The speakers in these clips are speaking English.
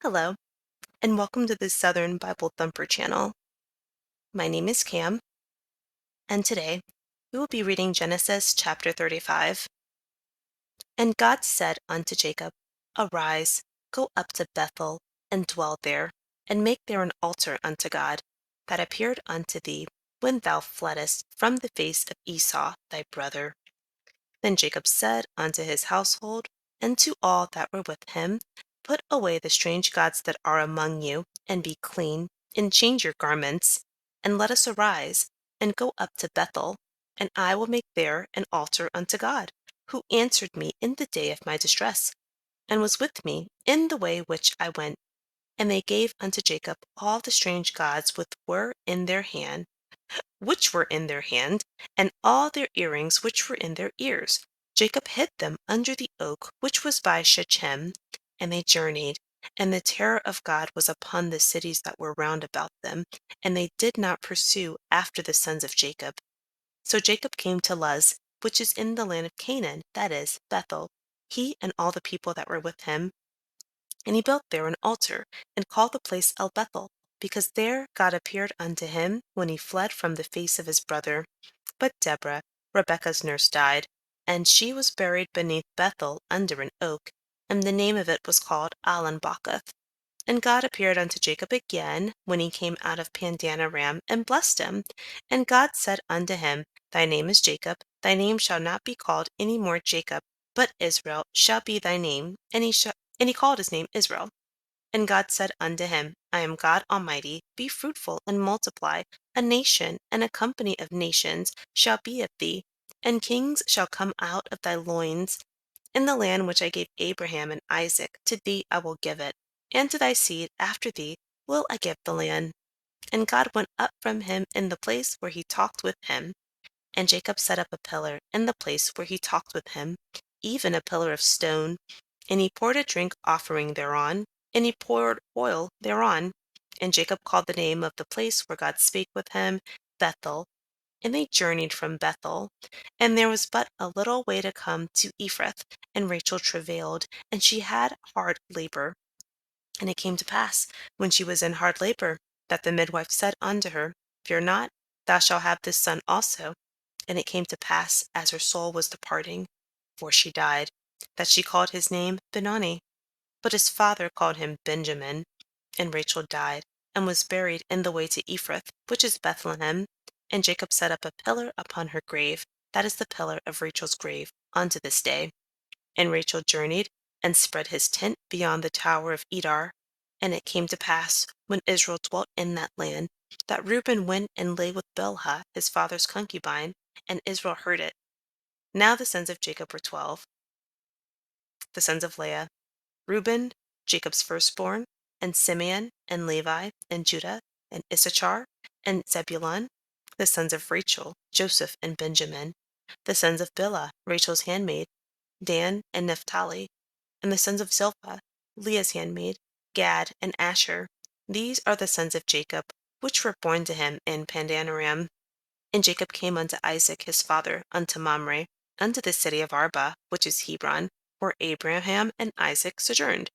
Hello, and welcome to the Southern Bible Thumper channel. My name is Cam, and today we will be reading Genesis chapter 35. And God said unto Jacob, Arise, go up to Bethel, and dwell there, and make there an altar unto God, that appeared unto thee when thou fleddest from the face of Esau thy brother. Then Jacob said unto his household, and to all that were with him, Put away the strange gods that are among you, and be clean, and change your garments, and let us arise, and go up to Bethel, and I will make there an altar unto God, who answered me in the day of my distress, and was with me in the way which I went. And they gave unto Jacob all the strange gods which were in their hand, and all their earrings which were in their ears. Jacob hid them under the oak which was by Shechem, and they journeyed. And the terror of God was upon the cities that were round about them, and they did not pursue after the sons of Jacob. So Jacob came to Luz, which is in the land of Canaan, that is, Bethel, he and all the people that were with him. And he built there an altar, and called the place El Bethel, because there God appeared unto him when he fled from the face of his brother. But Deborah, Rebekah's nurse, died, and she was buried beneath Bethel under an oak, and the name of it was called Allanbacuth. And God appeared unto Jacob again when he came out of Padan-aram, and blessed him. And God said unto him, Thy name is Jacob, thy name shall not be called any more Jacob, but Israel shall be thy name. And he called his name Israel. And God said unto him, I am God Almighty, be fruitful and multiply. A nation and a company of nations shall be of thee, and kings shall come out of thy loins. In the land which I gave Abraham and Isaac, to thee I will give it, and to thy seed after thee will I give the land. And God went up from him in the place where he talked with him. And Jacob set up a pillar in the place where he talked with him, even a pillar of stone. And he poured a drink offering thereon, and he poured oil thereon. And Jacob called the name of the place where God spake with him, Bethel. And they journeyed from Bethel. And there was but a little way to come to Ephrath, and Rachel travailed, and she had hard labor. And it came to pass, when she was in hard labor, that the midwife said unto her, Fear not, thou shalt have this son also. And it came to pass, as her soul was departing, for she died, that she called his name Benoni. But his father called him Benjamin. And Rachel died, and was buried in the way to Ephrath, which is Bethlehem. And Jacob set up a pillar upon her grave, that is the pillar of Rachel's grave, unto this day. And Rachel journeyed, and spread his tent beyond the tower of Edar. And it came to pass, when Israel dwelt in that land, that Reuben went and lay with Bilhah his father's concubine, and Israel heard it. Now the sons of Jacob were 12. The sons of Leah, Reuben, Jacob's firstborn, and Simeon, and Levi, and Judah, and Issachar, and Zebulun. The sons of Rachel, Joseph, and Benjamin. The sons of Bilhah, Rachel's handmaid, Dan, and Naphtali. And the sons of Zilpah, Leah's handmaid, Gad, and Asher. These are the sons of Jacob, which were born to him in Padan-aram. And Jacob came unto Isaac his father, unto Mamre, unto the city of Arba, which is Hebron, where Abraham and Isaac sojourned.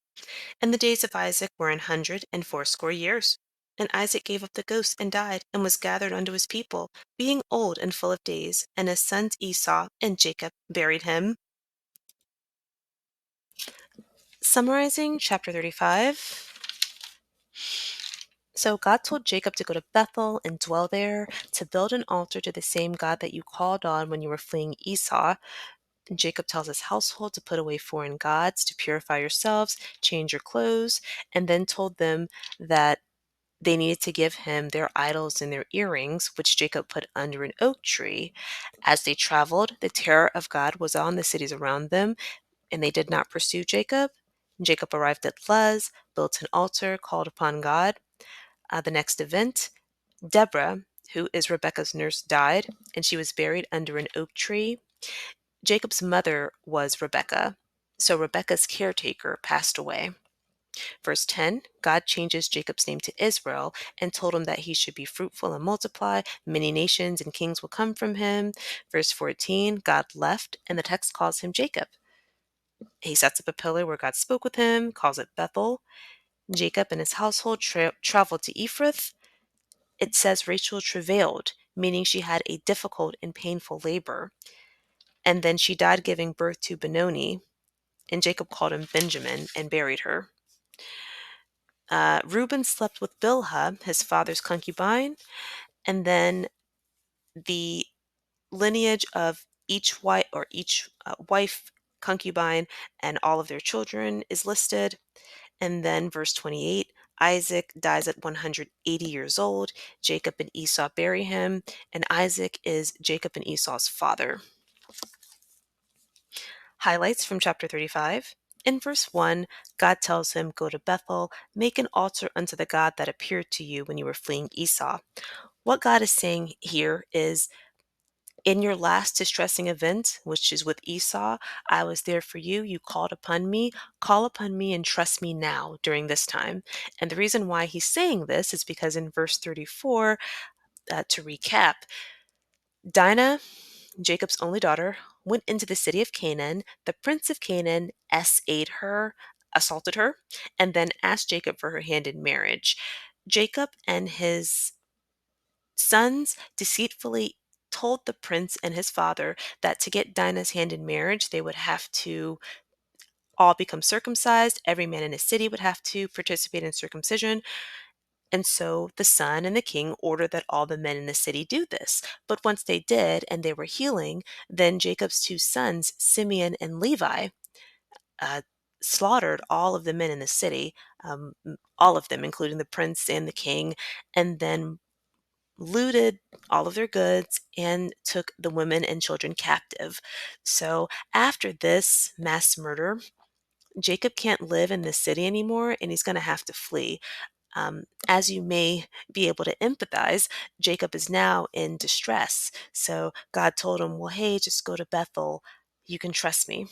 And the days of Isaac were 180 years. And Isaac gave up the ghost, and died, and was gathered unto his people, being old and full of days. And his sons Esau and Jacob buried him. Summarizing chapter 35. So God told Jacob to go to Bethel and dwell there, to build an altar to the same God that you called on when you were fleeing Esau. And Jacob tells his household to put away foreign gods, to purify yourselves, change your clothes, and then told them that they needed to give him their idols and their earrings, which Jacob put under an oak tree. As they traveled, the terror of God was on the cities around them, and they did not pursue Jacob. Jacob arrived at Luz, built an altar, called upon God. The next event, Deborah, who is Rebekah's nurse, died, and she was buried under an oak tree. Jacob's mother was Rebekah, so Rebekah's caretaker passed away. Verse 10, God changes Jacob's name to Israel and told him that he should be fruitful and multiply. Many nations and kings will come from him. Verse 14, God left, and the text calls him Jacob. He sets up a pillar where God spoke with him, calls it Bethel. Jacob and his household traveled to Ephrath. It says Rachel travailed, meaning she had a difficult and painful labor. And then she died giving birth to Benoni, and Jacob called him Benjamin and buried her. Reuben slept with Bilhah, his father's concubine, and then the lineage of each wife or each wife, concubine, and all of their children is listed. And then verse 28, Isaac dies at 180 years old. Jacob and Esau bury him, and Isaac is Jacob and Esau's father. Highlights from chapter 35. In verse 1, God tells him, "Go to Bethel, make an altar unto the God that appeared to you when you were fleeing Esau." What God is saying here is, in your last distressing event, which is with Esau, I was there for you. You called upon me. Call upon me and trust me now during this time. And the reason why he's saying this is because in verse 34, to recap, Dinah, Jacob's only daughter, went into the city of Canaan. The prince of Canaan SA'd her, assaulted her, and then asked Jacob for her hand in marriage. Jacob and his sons deceitfully told the prince and his father that to get Dinah's hand in marriage, they would have to all become circumcised. Every man in his city would have to participate in circumcision. And so the son and the king ordered that all the men in the city do this. But once they did and they were healing, then Jacob's two sons, Simeon and Levi, uh, slaughtered all of the men in the city, all of them, including the prince and the king, and then looted all of their goods and took the women and children captive. So after this mass murder, Jacob can't live in this city anymore and he's going to have to flee. As you may be able to empathize, Jacob is now in distress. So God told him, well, hey, just go to Bethel. You can trust me.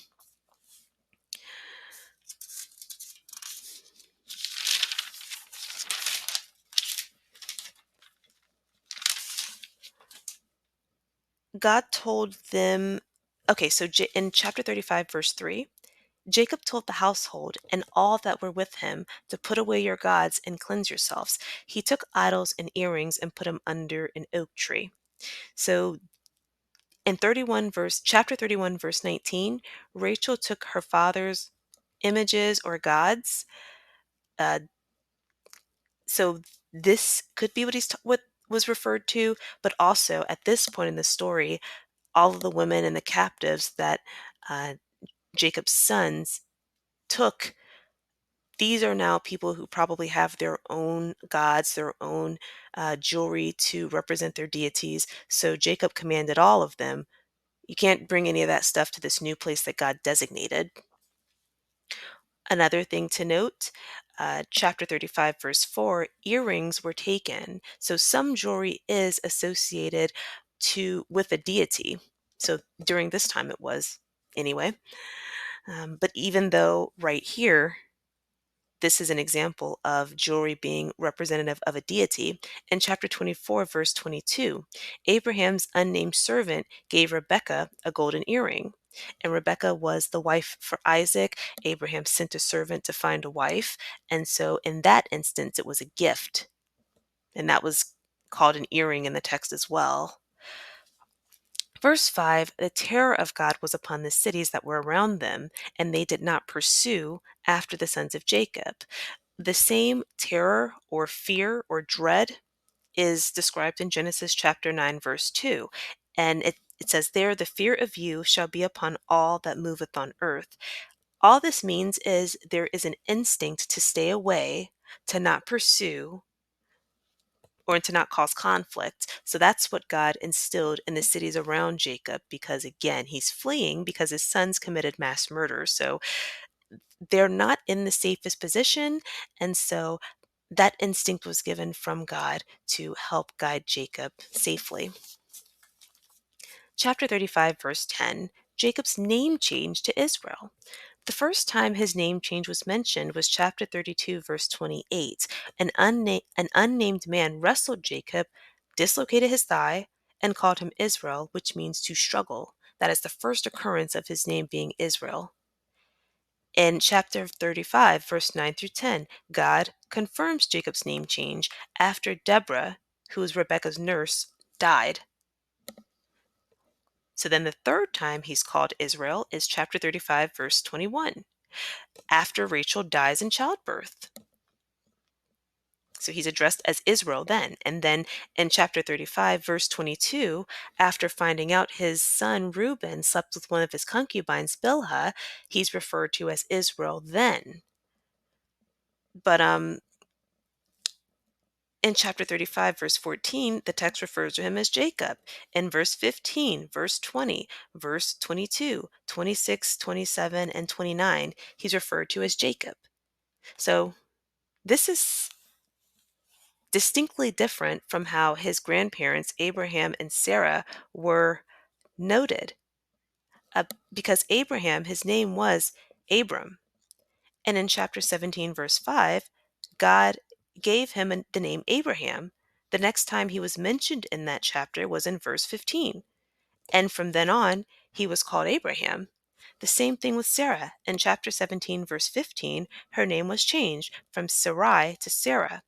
God told them, okay, so in chapter 35, verse 3, Jacob told the household and all that were with him to put away your gods and cleanse yourselves. He took idols and earrings and put them under an oak tree. So in chapter 31, verse 19, Rachel took her father's images or gods. Uh, so this could be what was referred to, but also at this point in the story, all of the women and the captives that uh, Jacob's sons took, these are now people who probably have their own gods, their own jewelry to represent their deities. So Jacob commanded all of them, you can't bring any of that stuff to this new place that God designated. Another thing to note, chapter 35, verse 4, earrings were taken. So some jewelry is associated with a deity. So during this time it was anyway. But even though right here, this is an example of jewelry being representative of a deity. In chapter 24, verse 22, Abraham's unnamed servant gave Rebekah a golden earring. And Rebekah was the wife for Isaac. Abraham sent a servant to find a wife. And so in that instance, it was a gift. And that was called an earring in the text as well. Verse 5, the terror of God was upon the cities that were around them, and they did not pursue after the sons of Jacob. The same terror or fear or dread is described in Genesis chapter 9, verse 2. And it says there, the fear of you shall be upon all that moveth on earth. All this means is there is an instinct to stay away, to not pursue, or to not cause conflict. So that's what God instilled in the cities around Jacob, because again, he's fleeing because his sons committed mass murder. So they're not in the safest position. And so that instinct was given from God to help guide Jacob safely. Chapter 35, verse 10, Jacob's name change to Israel. The first time his name change was mentioned was chapter 32, verse 28. An unnamed man wrestled Jacob, dislocated his thigh, and called him Israel, which means to struggle. That is the first occurrence of his name being Israel. In chapter 35, verse 9 through 10, God confirms Jacob's name change after Deborah, who was Rebekah's nurse, died. So then the third time he's called Israel is chapter 35, verse 21, after Rachel dies in childbirth. So he's addressed as Israel then. And then in chapter 35, verse 22, after finding out his son Reuben slept with one of his concubines, Bilhah, he's referred to as Israel then. But in chapter 35, verse 14, the text refers to him as Jacob. In verse 15, verse 20, verse 22, 26, 27, and 29, he's referred to as Jacob. So this is distinctly different from how his grandparents, Abraham and Sarah, were noted. Because Abraham, his name was Abram. And in chapter 17, verse 5, God gave him the name Abraham. The next time he was mentioned in that chapter was in verse 15. And from then on, he was called Abraham. The same thing with Sarah. In chapter 17, verse 15, her name was changed from Sarai to Sarah.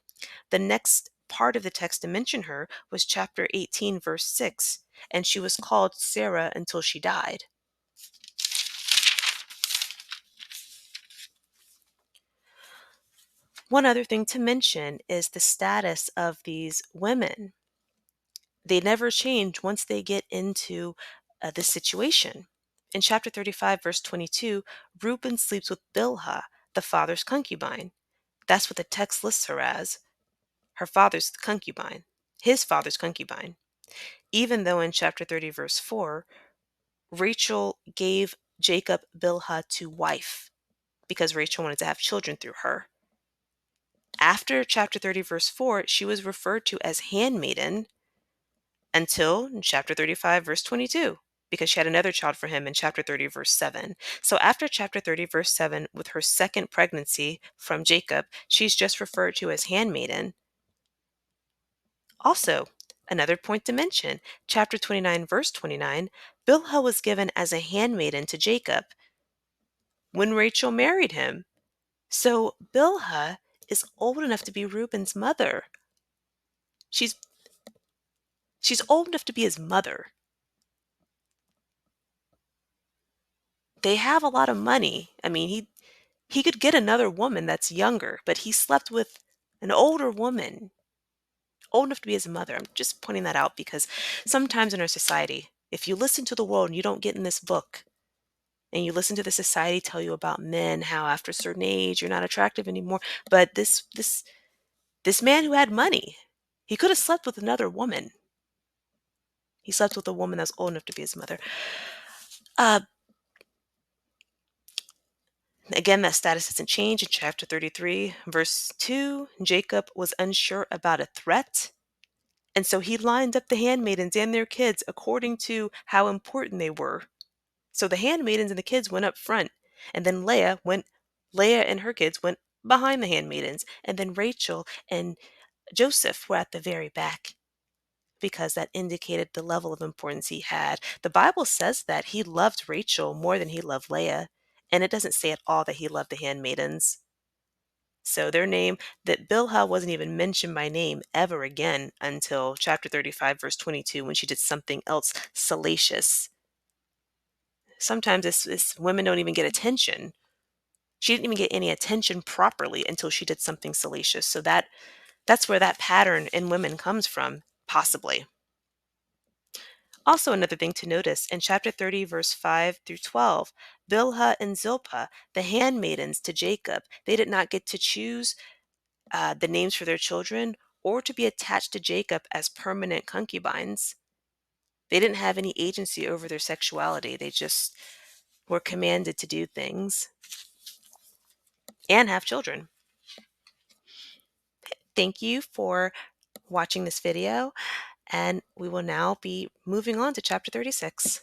The next part of the text to mention her was chapter 18, verse 6, and she was called Sarah until she died. One other thing to mention is the status of these women. They never change once they get into this situation. In chapter 35, verse 22, Reuben sleeps with Bilhah, the father's concubine. That's what the text lists her as, her father's concubine, his father's concubine. Even though in chapter 30, verse 4, Rachel gave Jacob Bilhah to wife because Rachel wanted to have children through her. After chapter 30, verse 4, she was referred to as handmaiden until chapter 35, verse 22, because she had another child for him in chapter 30, verse 7. So after chapter 30, verse 7, with her second pregnancy from Jacob, she's just referred to as handmaiden. Also, another point to mention, chapter 29, verse 29, Bilhah was given as a handmaiden to Jacob when Rachel married him. So Bilhah is old enough to be Reuben's mother. She's old enough to be his mother. They have a lot of money. I mean, he could get another woman that's younger, but he slept with an older woman, old enough to be his mother. I'm just pointing that out because sometimes in our society, if you listen to the world and you don't get in this book, and you listen to the society tell you about men, how after a certain age you're not attractive anymore. But this man who had money, he could have slept with another woman. He slept with a woman that's old enough to be his mother. Uh, Again, that status doesn't change in chapter 33, verse 2. Jacob was unsure about a threat, and so he lined up the handmaidens and their kids according to how important they were. So the handmaidens and the kids went up front, and then Leah and her kids went behind the handmaidens, and then Rachel and Joseph were at the very back because that indicated the level of importance he had. The Bible says that he loved Rachel more than he loved Leah, and it doesn't say at all that he loved the handmaidens. So their name, that Bilhah wasn't even mentioned by name ever again until chapter 35, verse 22, when she did something else salacious. Sometimes this women don't even get attention. She didn't even get any attention properly until she did something salacious. So that's where that pattern in women comes from, possibly. Also, another thing to notice in chapter 30, verse 5 through 12, Bilhah and Zilpah, the handmaidens to Jacob, they did not get to choose the names for their children or to be attached to Jacob as permanent concubines. They didn't have any agency over their sexuality. They just were commanded to do things and have children. Thank you for watching this video, and we will now be moving on to chapter 36.